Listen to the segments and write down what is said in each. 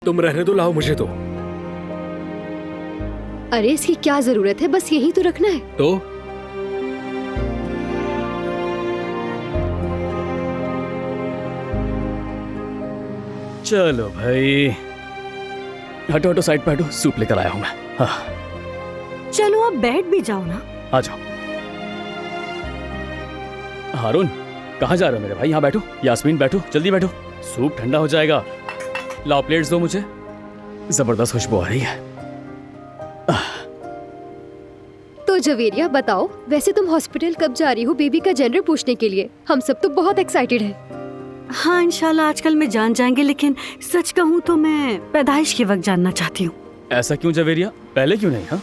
तुम रहने दो, लाओ मुझे तो। अरे इसकी क्या जरूरत है, बस यही तो रखना है। तो चलो भाई, हटो हटो, साइड पे हटो, सूप लेकर आया हूं मैं। हाँ चलो आप बैठ भी जाओ ना। आ जाओ। हारून, कहाँ जा रहे हो मेरे भाई? यहाँ बैठो। यास्मीन बैठो, जल्दी बैठो, सूप ठंडा हो जाएगा। लाओ प्लेट्स दो मुझे। जबरदस्त खुशबू आ रही है। तो जवेरिया बताओ, वैसे तुम हॉस्पिटल कब जा रही हो बेबी का जेंडर पूछने के लिए? हम सब तो बहुत एक्साइटेड हैं। हाँ इंशाल्लाह आजकल में जान जाएंगे, लेकिन सच कहूँ तो मैं पैदाइश के वक्त जानना चाहती हूँ। ऐसा क्यों जवेरिया, पहले क्यों नहीं? हाँ,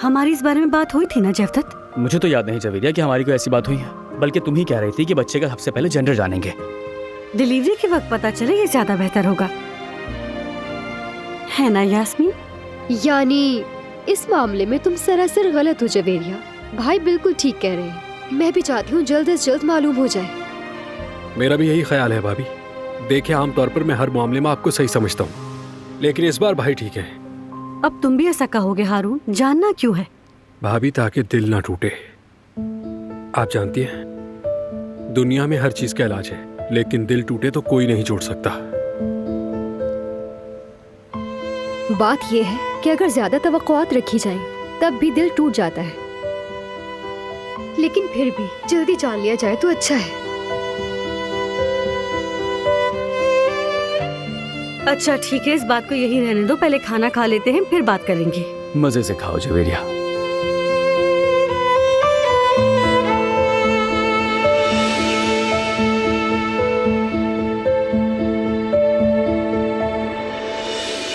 हमारी इस बारे में बात हुई थी ना जवदत? मुझे तो याद नहीं जवेरिया कि हमारी कोई ऐसी बात हुई है, बल्कि तुम ही कह रही थी कि बच्चे का सबसे पहले जेंडर जानेंगे। डिलीवरी के वक्त पता चले ये ज्यादा बेहतर होगा, है ना यास्मीन? यानी इस मामले में तुम सरासर गलत हो जवेरिया। भाई बिल्कुल ठीक कह रहे हैं। मैं भी चाहती हूँ जल्द से जल्द मालूम हो जाए। मेरा भी यही ख्याल है भाभी। देखिए, आमतौर पर मैं हर मामले में आपको सही समझता हूँ, लेकिन इस बार भाई ठीक है। अब तुम भी ऐसा कहोगे हारून? जानना क्यों है? भाभी, ताकि दिल ना टूटे। आप जानती हैं, दुनिया में हर चीज का इलाज है, लेकिन दिल टूटे तो कोई नहीं जोड़ सकता। बात यह है कि अगर ज्यादा तवक्कुआत रखी जाएं, तब भी दिल टूट जाता है, लेकिन फिर भी जल्दी जान लिया जाए तो अच्छा है। अच्छा ठीक है, इस बात को यही रहने दो, पहले खाना खा लेते हैं फिर बात करेंगे। मजे से खाओ जवेरिया।